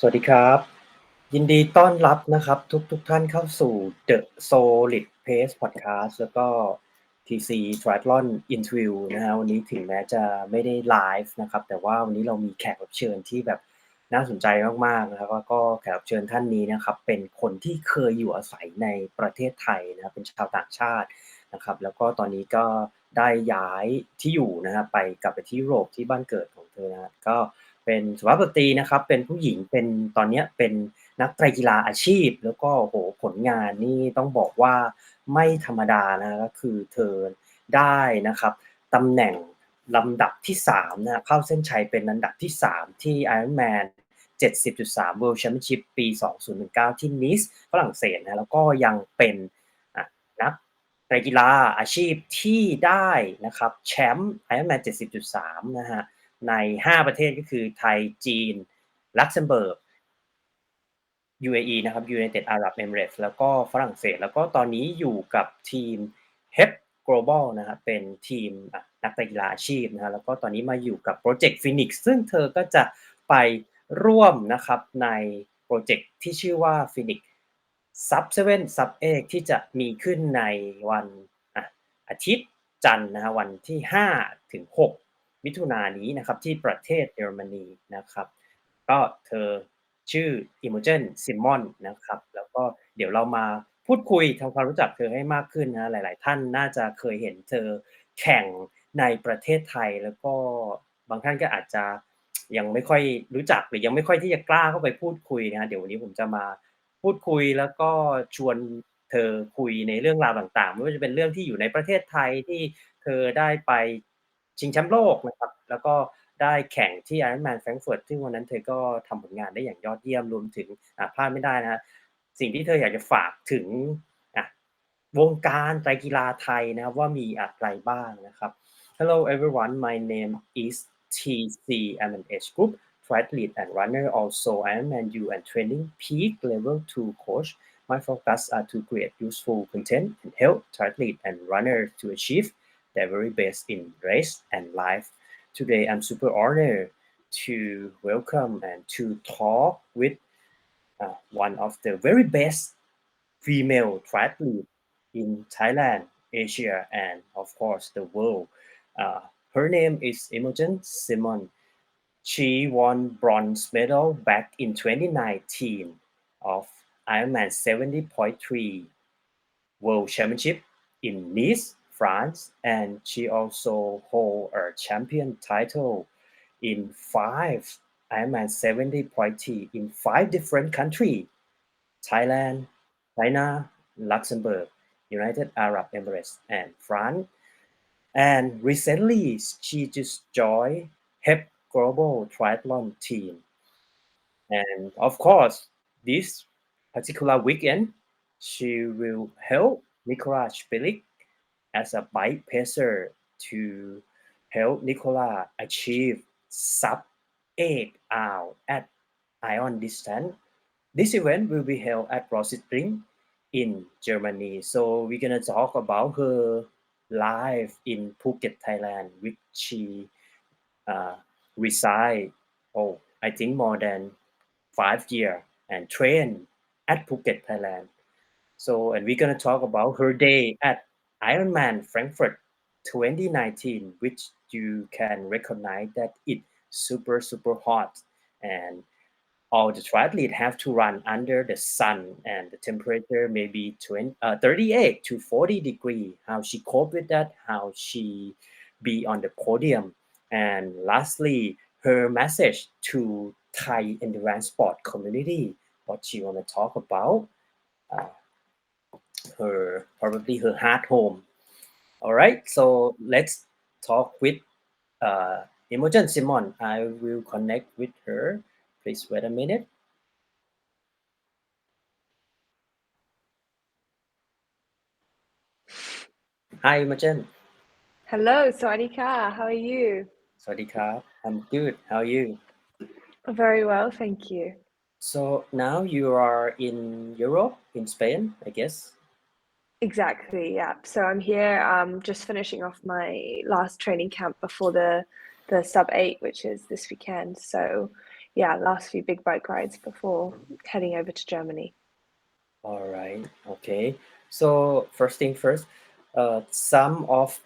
สวัสดีครับยินดีต้อนรับนะครับทุกท่านเข้าสู่ The Solid Pace Podcast แล้วก็ TC Triathlon Interview นะฮะวันนี้ถึงแม้จะไม่ได้ไลฟ์นะครับแต่ว่าวันนี้เรามีแขกรับเชิญที่แบบน่าสนใจมากๆนะครับแล้วก็แขกรับเชิญท่านนี้นะครับเป็นคนที่เคยอยู่อาศัยในประเทศไทยนะครับเป็นชาวต่างชาตินะครับแล้วก็ตอนนี้ก็ได้ย้ายที่อยู่นะครับกลับไปที่ยุโรปที่บ้านเกิดของเธอนะครับก็ เป็นสุภาพสตรีนะครับเป็นผู้หญิงเป็นตอนเนี้ยเป็นนักไตรกีฬาอาชีพแล้วก็โอ้โฮผลงานนี่ต้องบอกว่าไม่ธรรมดานะก็คือเธอได้นะครับตำแหน่งลำดับที่3นะครับเข้าเส้นชัยเป็นอันดับที่3ที่ Ironman 70.3 World Championship ปี2019ที่ Nice ฝรั่งเศสนะแล้วก็ยังเป็นนักไตรกีฬาอาชีพที่ได้นะครับแชมป์ Ironman 70.3นะครับ ใน5ประเทศก็คือไทยจีนลักเซมเบิร์ก UAE นะครับ United Arab Emirates แล้วก็ฝรั่งเศสแล้วก็ตอนนี้อยู่กับทีม HEP Global นะครับเป็นทีมนักไตรกีฬาอาชีพนะครับแล้วก็ตอนนี้มาอยู่กับพรอเจกต์ PHO3NIX ซึ่งเธอก็จะไปร่วมนะครับในพรอเจกต์ที่ชื่อว่า PHO3NIX Sub-7 Sub-8 ที่จะมีขึ้นในวันอ่าอาทิตย์จันทร์นะครับวันที่5ถึง6มิถุนายนนี้นะครับที่ประเทศเยอรมนีนะครับก็เธอชื่อ IMOGEN SIMMONDS นะครับแล้วก็เดี๋ยวเรามาพูดคุยทำความรู้จักเธอให้มากขึ้นนะหลายๆท่านน่าจะเคยเห็นเธอแข่งในประเทศไทยแล้วก็บางท่านก็อาจจะยังไม่ค่อยรู้จักหรือยังไม่ค่อยที่จะกล้าเข้าไปพูดคุยนะครับเดี๋ยววันนี้ผมจะมาพูดคุยแล้วก็ชวนเธอคุยในเรื่องราวต่างๆไม่ว่าจะเป็นเรื่องที่อยู่ในประเทศไทยที่เธอได้ไปชิงแชมป์โลกนะครับแล้วก็ได้แข่งที่ Ironman Frankfurt ซึ่งวันนั้นเธอก็ทำผลงานได้อย่างยอดเยี่ยมรวมถึงพลาดไม่ได้นะครับสิ่งที่เธออยากจะฝากถึงอ่าวงการไตรกีฬาไทยนะครับว่ามีอะไรบ้างนะครับ Hello everyone, my name is TC. I'm an age group triathlete and runner, also Ironman U and training peak level 2 coach. My focus are to create useful content and help triathletes and runners to achieve their very best in race and life. Today, I'm super honored to welcome and to talk with one of the very best female triathlete in Thailand, Asia, and of course the world. Uh, Her name is Imogen Simmonds. She won bronze medal back in 2019 of Ironman 70.3 World Championship in Nice, France, and she also hold a champion title in 5 Ironman 70.3 in 5 different countries: Thailand, China, Luxembourg, United Arab Emirates, and France. And recently, she just joined HEP Global Triathlon team. And of course, this particular weekend, she will help Nicola Spilik as a bike pacer to help Nicola achieve sub 8 hour at iron distance. This event will be held at Rossitring in Germany. So we're gonna talk about her life in Phuket, Thailand, which she uh, reside. Oh, I think more than 5 years and train at Phuket, Thailand. So, and we're gonna talk about her day at Ironman Frankfurt 2019, which you can recognize that it's super hot, and all the triathletes have to run under the sun, and the temperature may be 38 to 40 degree. How she cope with that? How she be on the podium? And lastly, her message to Thai endurance sport community. What she want to talk about? Uh, her probably her heart home. All right, so let's talk with Imogen Simon. I will connect with her. Please wait a minute. Hi, Imogen. Hello, Sawadika. How are you? สวัสดีครับ I'm good. How are you? Very well, thank you. So now you are in Europe, in Spain, I guess. Exactly, yeah. So I'm here, just finishing off my last training camp before the sub 8, which is this weekend. So last few big bike rides before heading over to Germany. All right. Okay. So first thing first, some of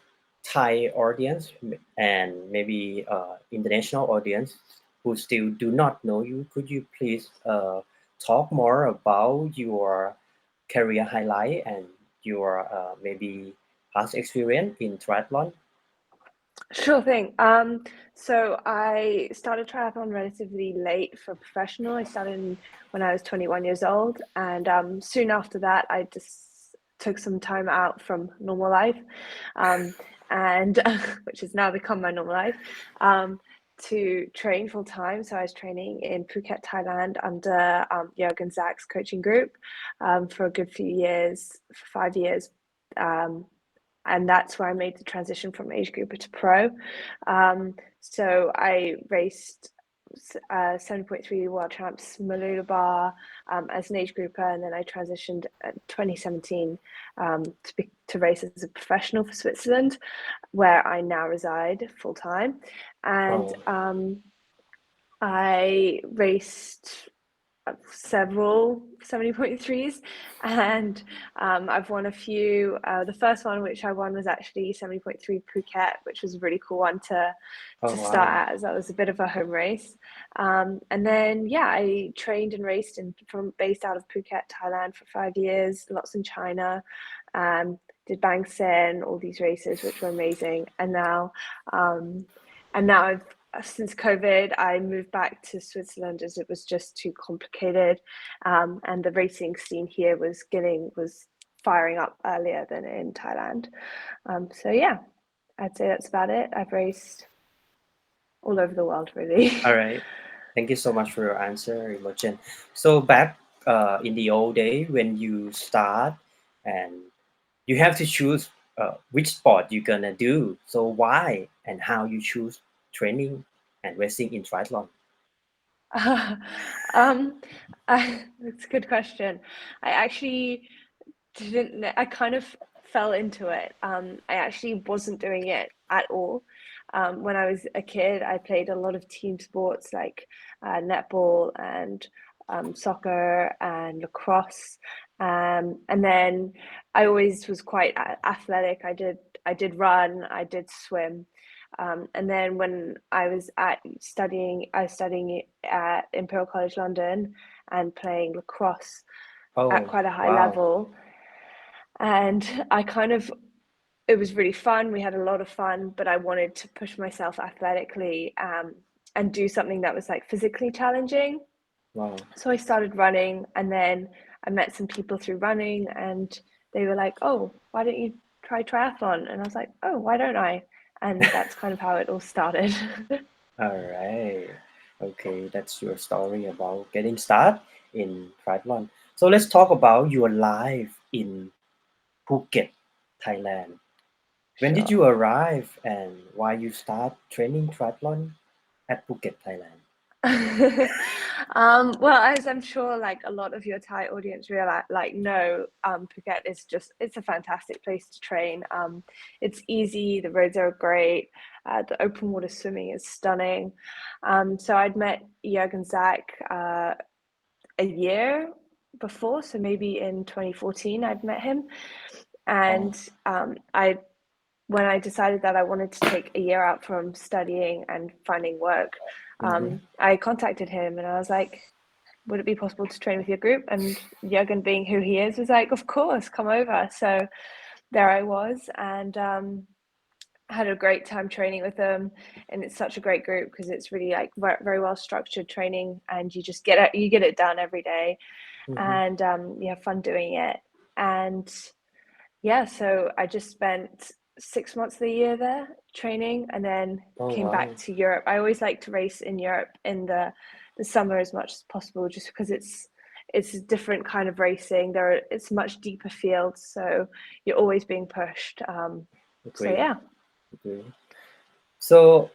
Thai audience and maybe international audience who still do not know you, could you please talk more about your career highlight and your maybe past experience in triathlon? Sure thing. So I started triathlon relatively late for professional. I started when I was 21 years old, and soon after that, I just took some time out from normal life, and which has now become my normal life, to train full time. So I was training in Phuket, Thailand, under Jürgen Zach's coaching group for a good few years, for 5 years. And that's where I made the transition from age grouper to pro. So I raced 7.3 world champs Malulabar as an age grouper, and then I transitioned in 2017 to race as a professional for Switzerland, where I now reside full time. And I raced several 70.3s, and I've won a few. The first one which I won was actually 70.3 Phuket, which was a really cool one to start at, as that was a bit of a home race. And then I trained and raced based out of Phuket, Thailand for 5 years, lots in China. Did Bang Sen, all these races which were amazing. And now I've since COVID, I moved back to Switzerland as it was just too complicated, and the racing scene here was firing up earlier than in Thailand. So I'd say that's about it. I've raced all over the world, really. All right. Thank you so much for your answer, Imogen. So back in the old day when you start and you have to choose which sport you're gonna do. So why and how you choose training and racing in triathlon? That's a good question. I actually didn't. I kind of fell into it. I actually wasn't doing it at all. When I was a kid, I played a lot of team sports like netball and soccer and lacrosse. And then I always was quite athletic. I did run, I did swim. And then when I was studying at Imperial College London and playing lacrosse at quite a high level. And it was really fun. We had a lot of fun, but I wanted to push myself athletically and do something that was like physically challenging. Wow. So I started running, and then I met some people through running, and they were like, "Oh, why don't you try triathlon?" And I was like, "Oh, why don't I?" And that's kind of how it all started. All right. Okay, that's your story about getting started in triathlon. So let's talk about your life in Phuket, Thailand. When did Sure. you arrive and why you start training triathlon at Phuket, Thailand? Well, as I'm sure like a lot of your Thai audience know, Phuket is it's a fantastic place to train. It's easy, the roads are great, the open water swimming is stunning. So I'd met Jürgen Zach a year before, so maybe in 2014 I'd met him, and when I decided that I wanted to take a year out from studying and finding work, I contacted him and I was like, would it be possible to train with your group? And Jürgen, being who he is, was like, of course, come over. So there I was, and had a great time training with them. And it's such a great group because it's really like very well structured training, and you just get it done every day, and you have fun doing it. And so I just spent 6 months of the year there training, and then came back to Europe. I always like to race in Europe in the summer as much as possible, just because it's a different kind of racing. It's much deeper fields, so you're always being pushed. So yeah. Okay. So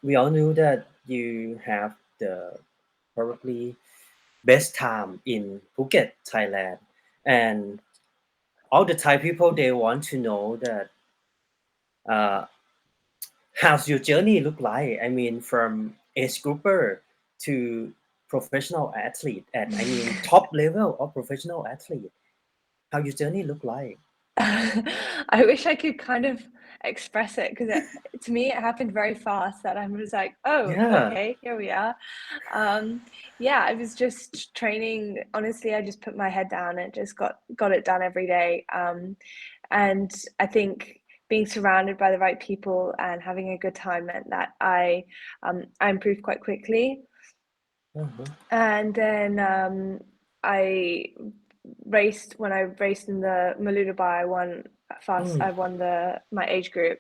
we all knew that you have the probably best time in Phuket, Thailand, and all the Thai people, they want to know that how's your journey look like? I mean, from age grouper to professional athlete, and I mean top level of professional athlete? How your journey look like? I wish I could kind of express it because to me it happened very fast that I was like, oh, Yeah. okay, here we are. Yeah, I was just training. Honestly, I just put my head down and just got it done every day. And I think being surrounded by the right people and having a good time meant that I improved quite quickly. Uh-huh. And then I when I raced in the Maluda Bar, I won my age group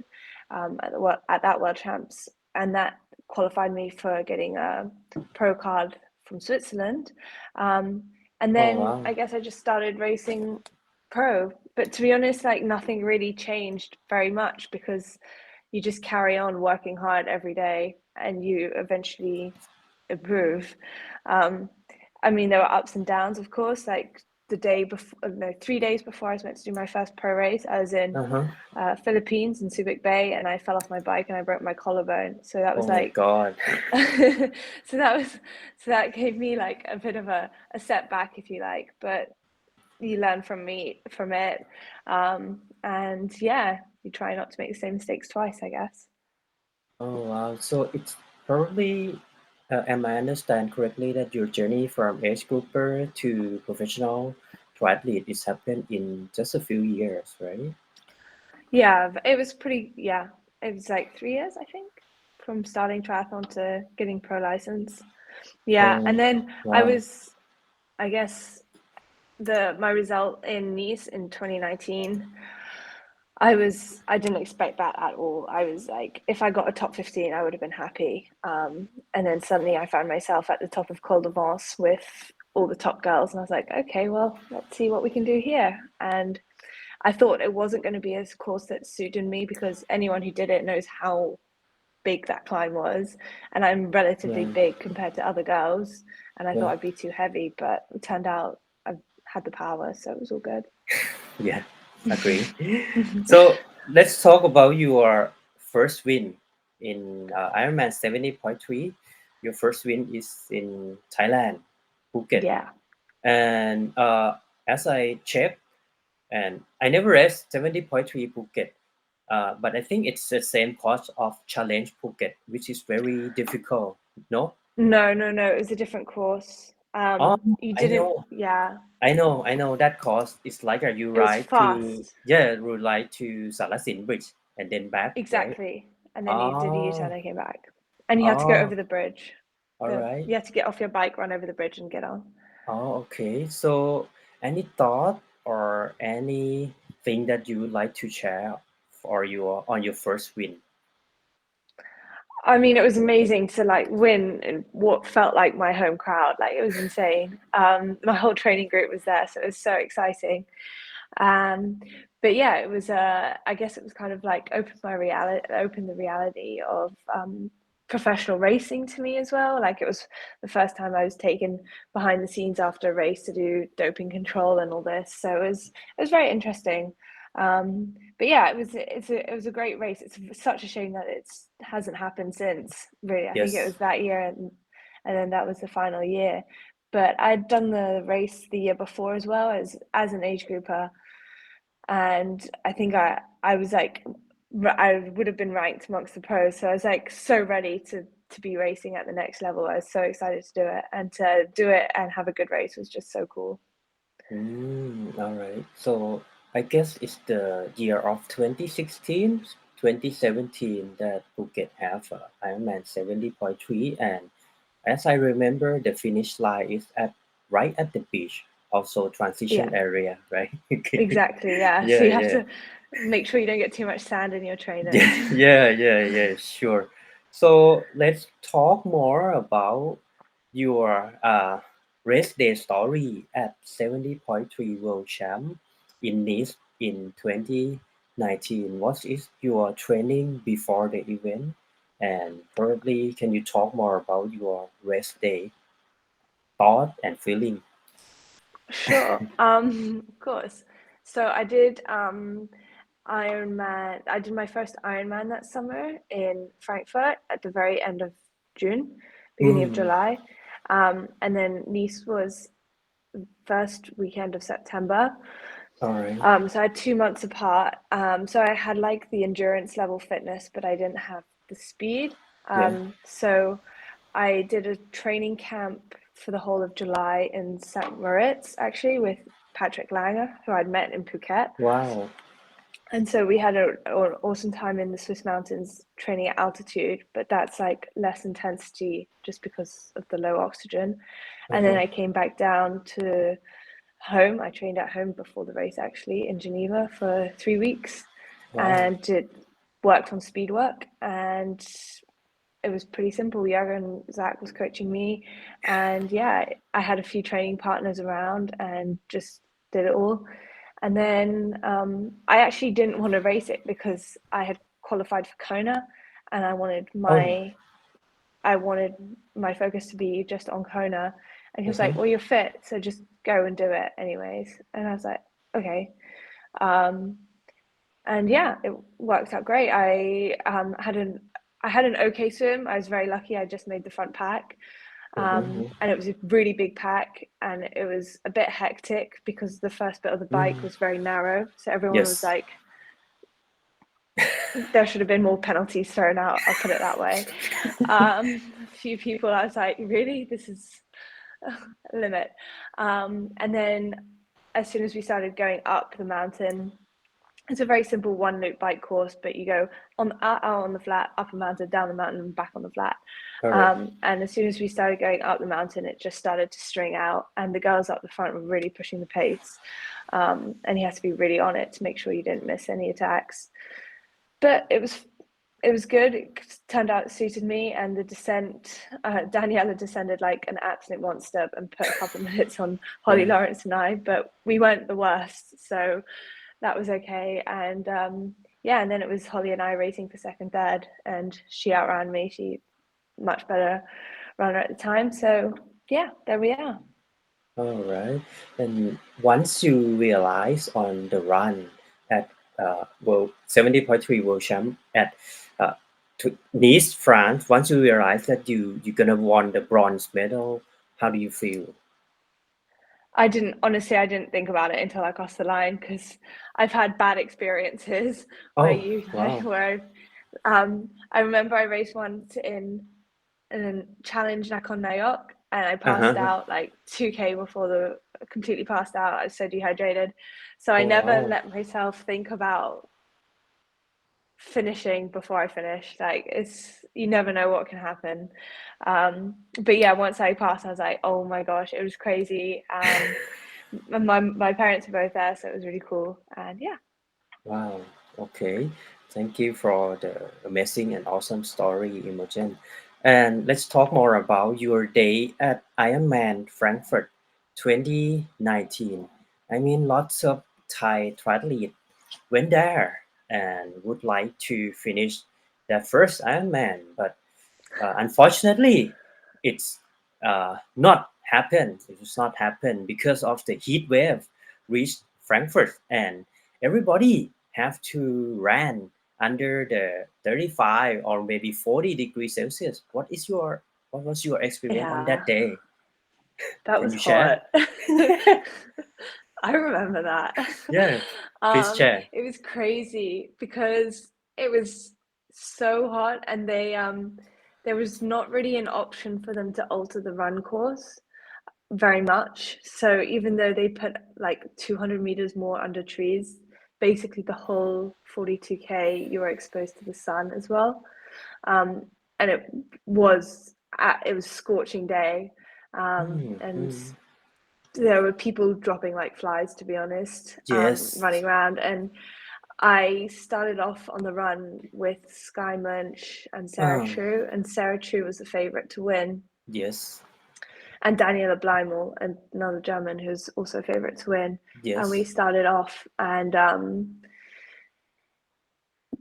at that World Champs, and that qualified me for getting a pro card from Switzerland. And Oh then wow. I guess I just started racing pro. But to be honest, like nothing really changed very much because you just carry on working hard every day and you eventually improve. I mean, there were ups and downs, of course. Like the day before, no, 3 days before I was meant to do my first pro race, I was in Uh-huh. Philippines in Subic Bay, and I fell off my bike and I broke my collarbone. So that was Oh my like, God. so that gave me like a bit of a setback, if you like. But you learn from it, and yeah, you try not to make the same mistakes twice, I guess. Oh wow. So it's probably, am I understand correctly that your journey from age grouper to professional triathlete is happened in just a few years, right? Yeah, it was pretty. Yeah, it was like 3 years, I think, from starting triathlon to getting pro license. Yeah, Oh and then wow. I guess my result in Nice in 2019. I didn't expect that at all. I was like, if I got a top 15, I would have been happy. And then suddenly I found myself at the top of Col d'Avance with all the top girls, and I was like, okay, well, let's see what we can do here. And I thought it wasn't going to be a course that suited me because anyone who did it knows how big that climb was, and I'm relatively Yeah. big compared to other girls, and I thought Yeah. I'd be too heavy, but it turned out I had the power, so it was all good. Yeah. Agree. So let's talk about your first win in Ironman 70.3. Your first win is in Thailand, Phuket. Yeah. And as I checked, and I never raced 70.3 Phuket, but I think it's the same cost of Challenge Phuket, which is very difficult. No? No, no, no. It was a different course. Oh, You I didn't. know. Yeah, I know that cost is like a you it was ride to, fast. yeah, you ride to Sarasin Bridge and then back, right? Exactly. And then you did a U-turn Oh, and came back, and you had to go oh, over the bridge. all right. You had to get off your bike, run over the bridge, and get on. Oh, okay. So, any thought or anything that you would like to share for your on your first win? I mean, it was amazing to like win in what felt like my home crowd. Like it was insane. My whole training group was there, so it was so exciting. Um, but yeah, it was. I guess it was kind of like opened the reality of professional racing to me as well. Like it was the first time I was taken behind the scenes after a race to do doping control and all this. So it was very interesting. But yeah, it was a great race. It's such a shame that it hasn't happened since. Really, I think it Yes. was that year, and then that was the final year. But I'd done the race the year before as well as an age grouper, and I think I was like I would have been ranked amongst the pros. So I was like so ready to be racing at the next level. I was so excited to do it, and to do it and have a good race was just so cool. All right. So I guess it's the year of 2016, 2017 that Phuket have Ironman 70.3, and as I remember, the finish line is at right at the beach, also transition Yeah, area, right? Okay. exactly. Yeah. So Yeah, you have yeah. to make sure you don't get too much sand in your trainers. Yeah, yeah, sure. So let's talk more about your race day story at 70.3 World Champ in Nice in 2019. What is your training before the event? And probably can you talk more about your race day thought and feeling? Sure. Of course. So I did Ironman. I did my first Ironman that summer in Frankfurt at the very end of June. beginning of July. And then Nice was first weekend of September. All right. So I had 2 months apart. So I had like the endurance level fitness, but I didn't have the speed. Yeah. So I did a training camp for the whole of July in St. Moritz, actually, with Patrick Langer, who I'd met in Phuket. Wow. And so we had an awesome time in the Swiss mountains training at altitude, but that's like less intensity just because of the low oxygen. And then I came back down to home. I trained at home before the race, actually, in Geneva for 3 weeks. Wow. And worked on speed work, and it was pretty simple. Yaga and Zach was coaching me, and yeah, I had a few training partners around and just did it all. And then I actually didn't want to race it because I had qualified for Kona, and I wanted my focus to be just on Kona. And he was like, "Well, you're fit, so just go and do it anyways." And I was like, "Okay." And yeah, it worked out great. I had an okay swim. I was very lucky. I just made the front pack. And it was a really big pack, and it was a bit hectic because the first bit of the bike was very narrow. So everyone was Yes. like, there should have been more penalties thrown out, I'll put it that way. A few people, I was like, really? This is a limit. And then as soon as we started going up the mountain, it's a very simple one loop bike course, but you go on the flat, up a mountain, down the mountain, and back on the flat. And as soon as we started going up the mountain, it just started to string out, and the girls up the front were really pushing the pace. And you have to be really on it to make sure you didn't miss any attacks. But it was good. It turned out it suited me, and the descent, Daniela descended like an absolute monster and put a couple of minutes on Holly Lawrence and I, but we weren't the worst, so that was okay. And yeah, and then it was Holly and I racing for second, third, and she outran me. She much better runner at the time. So yeah, there we are. All right. And once you realize on the run at World 70.3 World Champ at uh, Nice, France, once you realize that you're gonna won the bronze medal, how do you feel? I didn't think about it until I crossed the line, because I've had bad experiences where Oh, wow. I remember I raced once in a challenge Nakhon Nayok, and I passed Uh-huh. out like 2K before completely passed out. I was so dehydrated. So I Oh, never wow. let myself think about finishing before I finished. Like, you never know what can happen. But yeah, once I passed, I was like, oh my gosh, it was crazy. My parents were both there, so it was really cool. And yeah. Wow. Okay. Thank you for the amazing and awesome story, Imogen. And let's talk more about your day at Ironman Frankfurt 2019. I mean, lots of Thai triathletes went there and would like to finish their first Ironman, but unfortunately, it's not happened. It was not happen because of the heat wave reached Frankfurt, and everybody have to run under the 35 or maybe 40 degrees Celsius. What was your experience on Yeah, that day? that Can was you share? hot. I remember that. Yeah, please share. It was crazy because it was so hot, and there was not really an option for them to alter the run course very much. So even though they put like 200 meters more under trees, basically the whole 42K you were exposed to the sun as well. And it was scorching day, and Mm. there were people dropping like flies, to be honest, Yes, running around. And I started off on the run with Sky Munch and Sarah um, True, and Sarah True was the favorite to win, yes, and Daniela Bleimel, another German who's also a favorite to win. And we yes. started off, and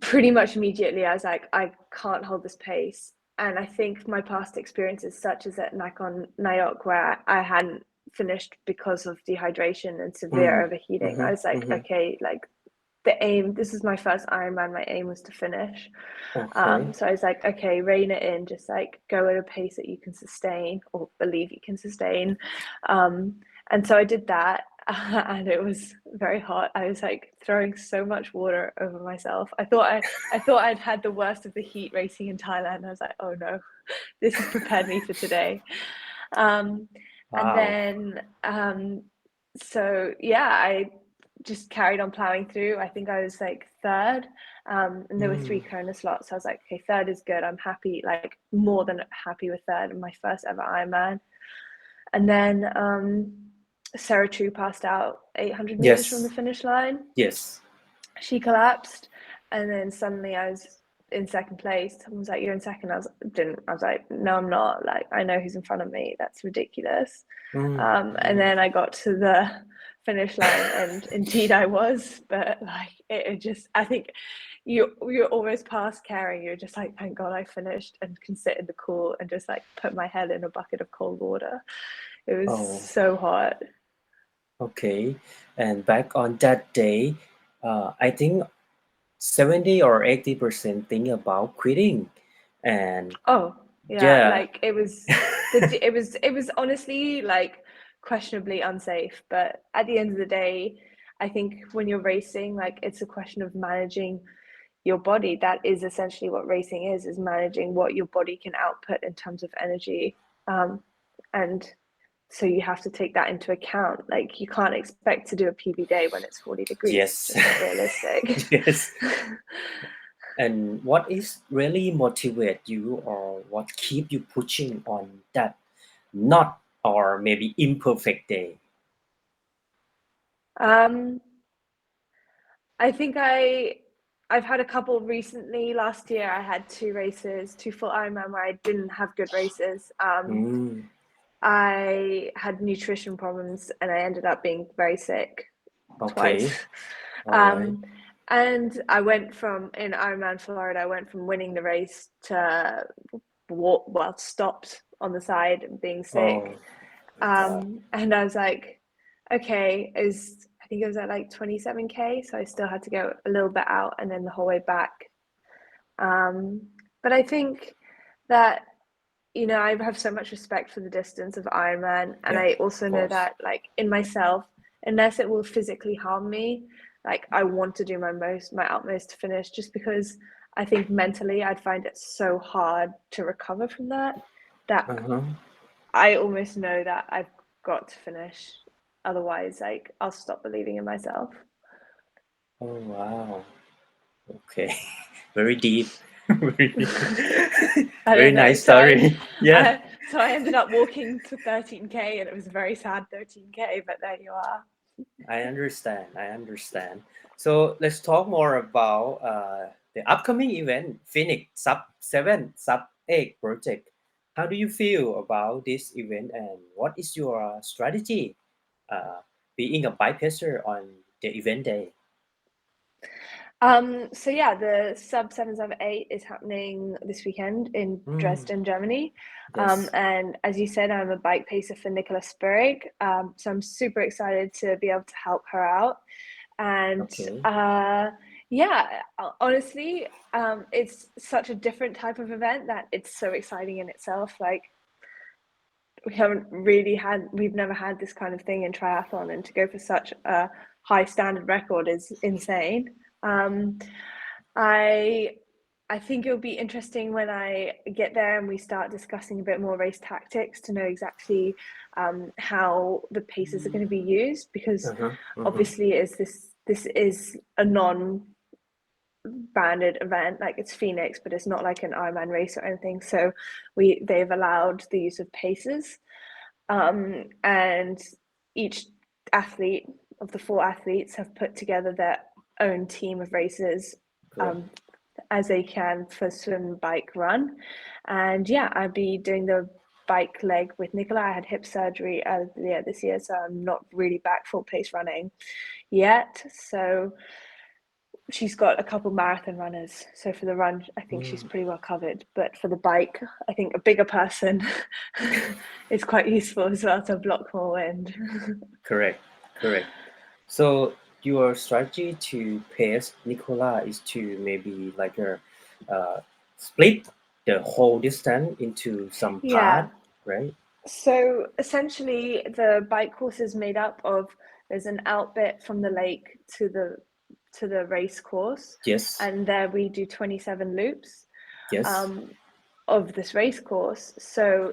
pretty much immediately I was like, I can't hold this pace. And I think my past experiences, such as at Nakhon Nayok, where I hadn't finished because of dehydration and severe overheating, I was like, okay, like the aim, this is my first Ironman, my aim was to finish. Okay. So I was like, okay, rein it in, just like go at a pace that you can sustain or believe you can sustain. And so I did that, and it was very hot. I was like throwing so much water over myself. I thought I'd had the worst of the heat racing in Thailand. I was like, oh no, this has prepared me for today. And Wow. then so yeah, I just carried on plowing through. I think I was like third, and there were 3 Kona slots. So I was like, okay, third is good. I'm happy, like more than happy with third in my first ever Ironman. And then Sarah True passed out 800 meters from the Yes. finish line. Yes. She collapsed, and then suddenly I was in second place. Someone was like, "You're in second." I was like, "No, I'm not. Like, I know who's in front of me. That's ridiculous." And then I got to the finish line, and indeed I was. But like, it just, I think you're almost past caring. You're just like, thank God I finished and can sit in the cool and just like put my head in a bucket of cold water. It was Oh, so hot. okay. And back on that day, I think 70 or 80% think about quitting. And Oh, yeah, yeah. like it was honestly like questionably unsafe, but at the end of the day, I think when you're racing, like it's a question of managing your body. That is essentially what racing is managing what your body can output in terms of energy. And so you have to take that into account. Like you can't expect to do a PB day when it's 40 degrees. It's Yes. just not realistic. Yes. And what is really motivate you, or what keep you pushing on that not or maybe imperfect day? Um, I think I've had a couple recently. Last year I had 2 races, 2 full Ironman where I didn't have good races. Mm, I had nutrition problems and I ended up being very sick twice. okay. All right. Um, and I went from in Ironman Florida, I went from winning the race to stopped on the side and being Oh, sick. God. And I was like, okay, I think it was at like 27K, so I still had to go a little bit out and then the whole way back. But I think that, I have so much respect for the distance of Ironman, and Yeah, I of also know course. that like in myself, unless it will physically harm me, like I want to do my utmost to finish, just because I think mentally I'd find it so hard to recover from that Uh-huh. I almost know that I've got to finish. Otherwise, like I'll stop believing in myself. Oh, wow. Okay. Very deep. Very deep. I Very don't know. nice story. Yeah. So I ended up walking to 13K, and it was a very sad 13K. But there you are. I understand. I understand. So let's talk more about the upcoming event, Phoenix Sub 7, Sub 8 project. How do you feel about this event, and what is your strategy uh, being a bike pacer on the event day? So yeah, the sub 778 is happening this weekend in Mm, Dresden, Germany. yes. And as you said, I'm a bike pacer for Nicola Spirig. So I'm super excited to be able to help her out. And Okay. yeah, honestly, it's such a different type of event that it's so exciting in itself. Like we've never had this kind of thing in triathlon, and to go for such a high standard record is insane. Um, I I think it'll be interesting when I get there and we start discussing a bit more race tactics to know exactly how the paces are going to be used, because Uh-huh. Uh-huh. obviously this is a non-branded event. Like it's PHO3NIX, but it's not like an Ironman race or anything. So they've allowed the use of paces, and each athlete of the 4 athletes have put together their own team of races, Correct. um, as they can for swim, bike, run. And yeah, I'd be doing the bike leg with Nicola. I had hip surgery earlier this year, so I'm not really back full pace running yet. So she's got a couple marathon runners. So for the run, I think she's Mm, pretty well covered. But for the bike, I think a bigger person is quite useful as well to block more wind. correct. Correct. So your strategy to pace Nicola is to maybe like a split the whole distance into some Yeah. part, right? So essentially, the bike course is made up of there's an out bit from the lake to the race course, Yes, and there we do 27 loops yes. of this race course. So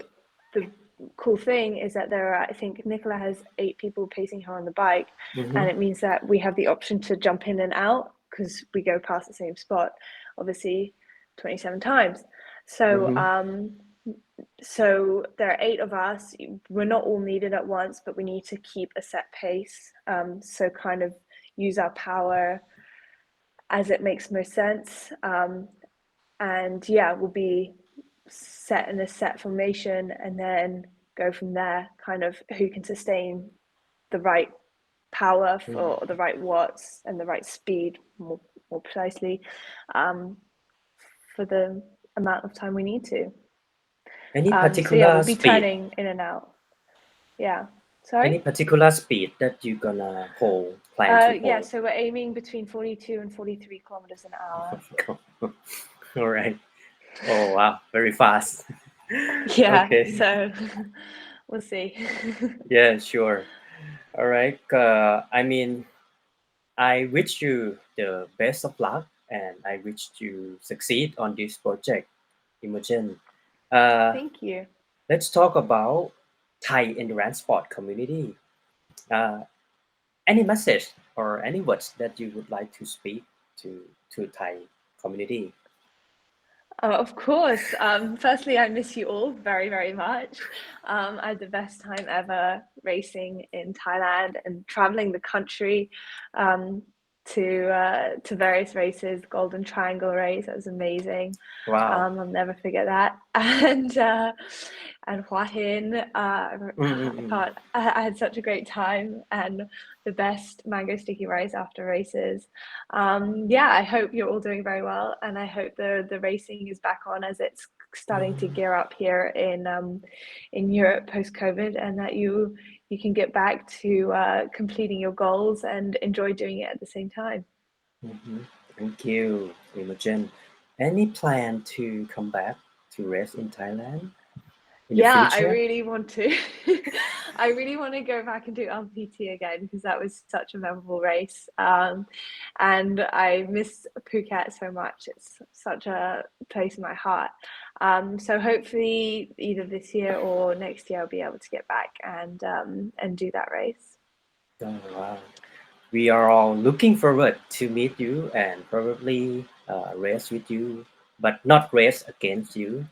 the cool thing is that there are, I think Nicola has 8 people pacing her on the bike, Mm-hmm. and it means that we have the option to jump in and out because we go past the same spot, obviously 27 times. So Mm-hmm. so there are 8 of us. We're not all needed at once, but we need to keep a set pace. So kind of use our power as it makes most sense. And yeah, we'll be set in a set formation and then go from there, kind of who can sustain the right power for the right watts and the right speed more precisely for the amount of time we need to. Any So yeah, particular we'll be speed? turning in and out. Yeah. Sorry? Any particular speed that you're gonna plan to Yeah, hold? so we're aiming between 42 and 43 kilometers an hour. All right. Oh wow, very fast. Yeah, Okay. so we'll see. Yeah, sure. All right. I mean, I wish you the best of luck, and I wish you succeed on this project, Imogen. Uh, Thank you. let's talk about Thai endurance sport community. Uh, any message or any words that you would like to speak to Thai community? Of course. Firstly, I miss you all very, very much. I had the best time ever racing in Thailand and traveling the country um, to various races. Golden Triangle race, that was amazing. Wow. I'll never forget that. And Hua Hin, I Mm-mm-mm. can't. I had such a great time and the best mango sticky rice after races. Yeah, I hope you're all doing very well, and I hope the racing is back on as it's starting to gear up here in Europe post COVID, and that you can get back to completing your goals and enjoy doing it at the same time. Mhm. Thank you, Imogen. Any plan to come back to race in Thailand in the Yeah, I future? really want to. I really want to go back and do LPT again because that was such a memorable race. And I miss Phuket so much. It's such a place in my heart. So hopefully either this year or next year I'll be able to get back and do that race. Oh, wow. We are all looking forward to meet you and probably race with you, but not race against you.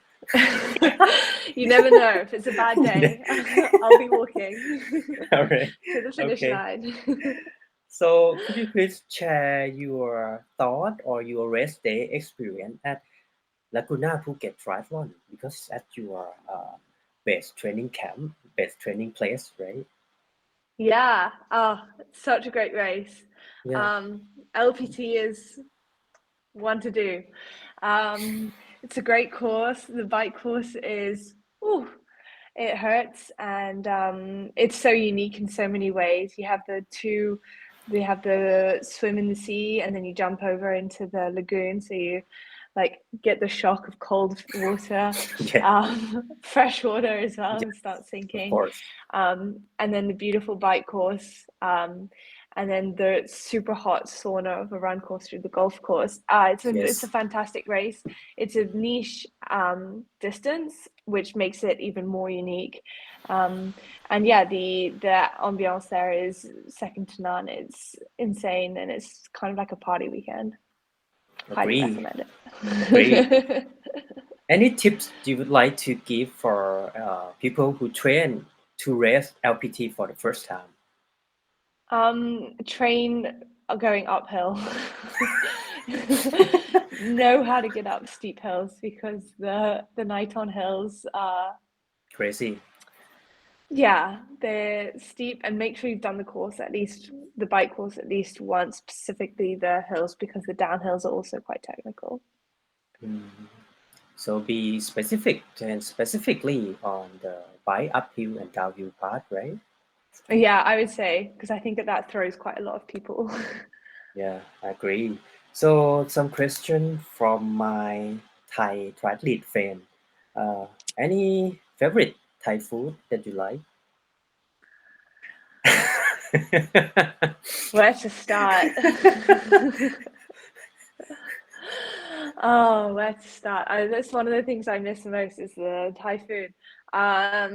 You never know. If it's a bad day, I'll be walking All right. to the finish Okay. line. So, could you please share your thought or your race day experience at Laguna Phuket Triathlon? Because at your base training camp, base training place, right? Yeah, oh, such a great race. Yeah. LPT is one to do. It's a great course. The bike course is, ooh, it hurts, and it's so unique in so many ways. We have the swim in the sea, and then you jump over into the lagoon, so you like get the shock of cold water, Yeah. fresh water as well, Yeah. and start Of sinking. course. And then the beautiful bike course, and then the super hot sauna of a run course through the golf course. It's a Yes. fantastic race. It's a niche distance, which makes it even more unique. And yeah, the ambiance there is second to none. It's insane, and it's kind of like a party weekend. Highly Agree. recommend Agree. it. Any tips you would like to give for people who train to race LPT for the first time? Train going uphill. Know how to get up steep hills because the Niton hills are, Crazy. yeah, they're steep, and make sure you've done the course at least, the bike course at least once, specifically the hills, because the downhills are also quite technical. Mm. So be specific and specifically on the bike uphill and downhill part, right? Yeah, I would say, because I think that throws quite a lot of people. Yeah, I agree. So some question from my Thai triathlete friend. Uh, any favorite Thai food that you like? Where to start? Oh, where to start? That's one of the things I miss the most is the Thai food. A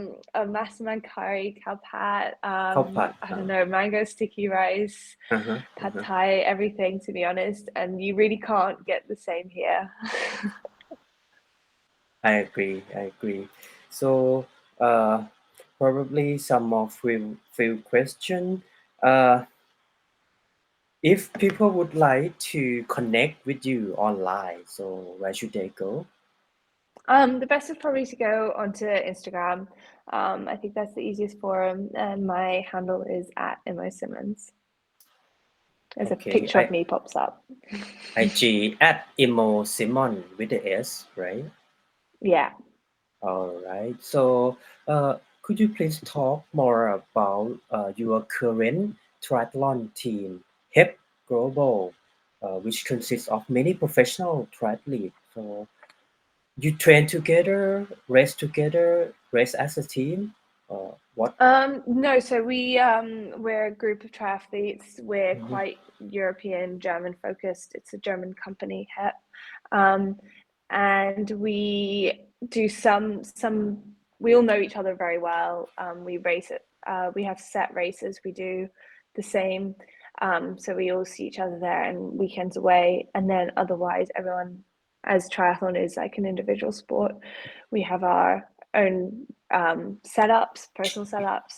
massaman curry, khao pat, ข้าวผัด I don't know, mango sticky rice, uh-huh, pad uh-huh. Thai, everything to be honest, and you really can't get the same here. I agree. I agree. So uh, probably some more few question. Uh, if people would like to connect with you online, so where should they go? The best is probably to go onto Instagram. I think that's the easiest forum, and my handle is at IMOSimmons. There's a Okay, picture of me pops up. IG at Simon with the S, right? Yeah. All right. So, could you please talk more about your current triathlon team, HEP Global, which consists of many professional triathletes? So, you train together, race as a team. What? No, so we're a group of triathletes. We're Mhm. quite European, German focused. It's a German company, HEP. Um, and we do some we all know each other very well. We race it, we have set races, we do the same. So we all see each other there and weekends away. And then otherwise everyone, as triathlon is like an individual sport, we have our own setups, personal setups.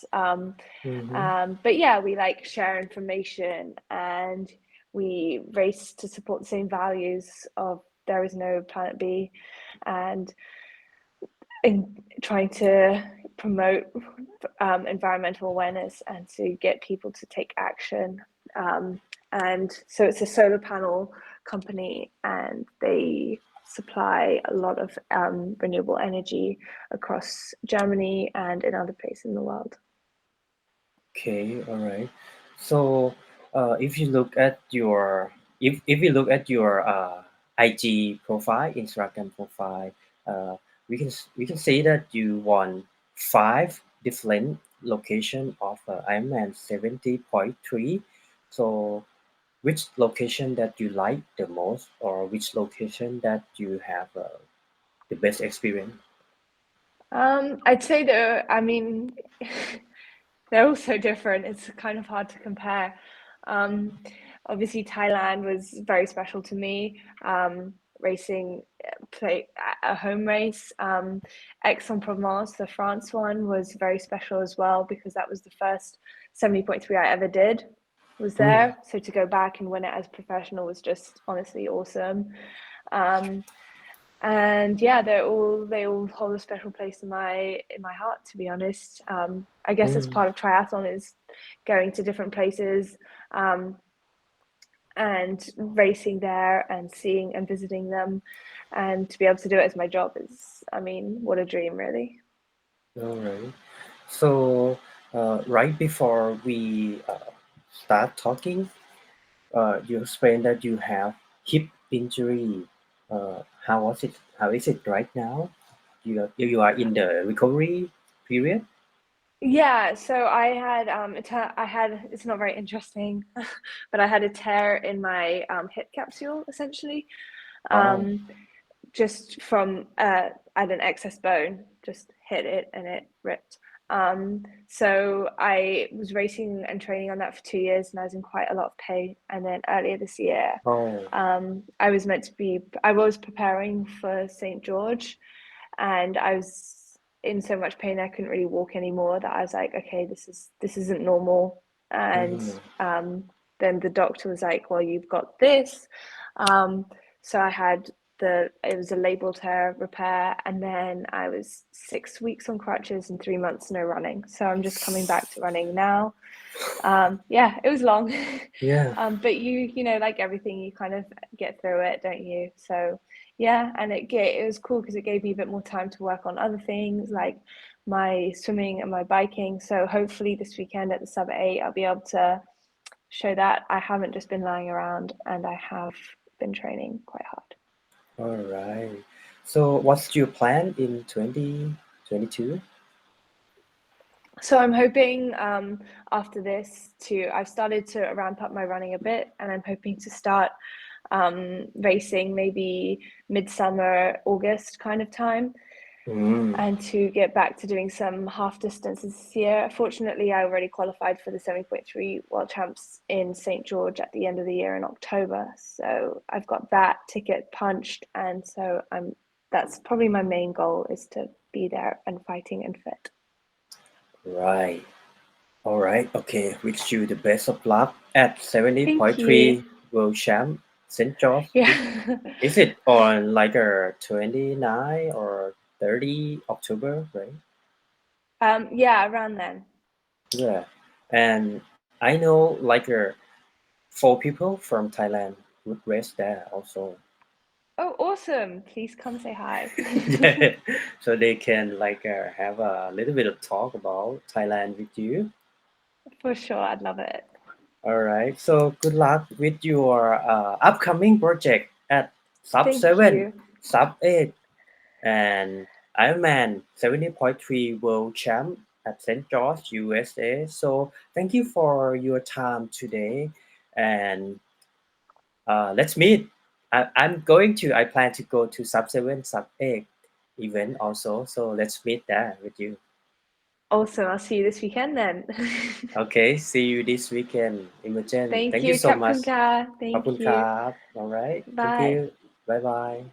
Mhm. But yeah, we like share information and we race to support the same values of there is no planet B, and in trying to promote environmental awareness and to get people to take action. And so it's a solar panel company, and they supply a lot of renewable energy across Germany and in other places in the world. Okay. All right. So, if you look at your if you look at your IG profile, Instagram profile, uh, we can see that you won 5 different location of Ironman 70.3. So, which location that you like the most, or which location that you have the best experience? I'd say that, I mean, they're all so different. It's kind of hard to compare. Um, Obviously, Thailand was very special to me. Racing, play a home race. X Provence, the France one, was very special as well because that was the first 70.3 I ever did. Was Mm. there, so to go back and win it as professional was just honestly awesome. Um, and yeah, they all hold a special place in my heart, to be honest. I guess as Mm. part of triathlon is going to different places, um, and racing there and seeing and visiting them, and to be able to do it as my job is, I mean, what a dream, really. All right. So, right before we start talking, you explained that you have hip injury. How was it? How is it right now? You are in the recovery period. Yeah, so I had it's not very interesting, but I had a tear in my hip capsule essentially. Oh, Um, just from I had an excess bone, just hit it and it ripped. So I was racing and training on that for 2 years, and I was in quite a lot of pain. And then earlier this year, oh, I was preparing for St. George, and I was in so much pain I couldn't really walk anymore that I was like, okay, this isn't normal. And mm, then the doctor was like, well, you've got this. Um, so I had it was a labral tear repair, and then I was 6 weeks on crutches and 3 months no running. So I'm just coming back to running now. Yeah, it was long. yeah. But you know, like everything, you kind of get through it, don't you? So yeah, and it was cool because it gave me a bit more time to work on other things like my swimming and my biking. So hopefully this weekend at the sub 8, I'll be able to show that I haven't just been lying around and I have been training quite hard. All right. So what's your plan in 2022? So I'm hoping after this I've started to ramp up my running a bit, and I'm hoping to start racing maybe midsummer, August kind of time, and to get back to doing some half distances this year. Fortunately, I already qualified for the 7.3 World Champs in St. George at the end of the year in October. So I've got that ticket punched, and so that's probably my main goal, is to be there and fighting and fit. Right. All right. Okay. Wish you the best of luck at Thank 70.3 you. World Champ St. George. Yeah. Is it on like a 29 or 30 October, right? Yeah, around then. Yeah. And I know like 4 people from Thailand would race there also. Oh, awesome. Please come say hi. Yeah. So they can like have a little bit of talk about Thailand with you. For sure, I'd love it. All right. So good luck with your upcoming project at sub Thank 7, you. sub 8, and Ironman 70.3 World Champ at St. George, USA. So thank you for your time today, and let's meet. I plan to go to sub 7, sub 8 event also. So let's meet there with you. Awesome. I'll see you this weekend then. Okay. See you this weekend, Imogen. Thank Thank you you, so much. Kapkunka. Thank Thank you. you. All right. Thank Bye. you. Bye bye.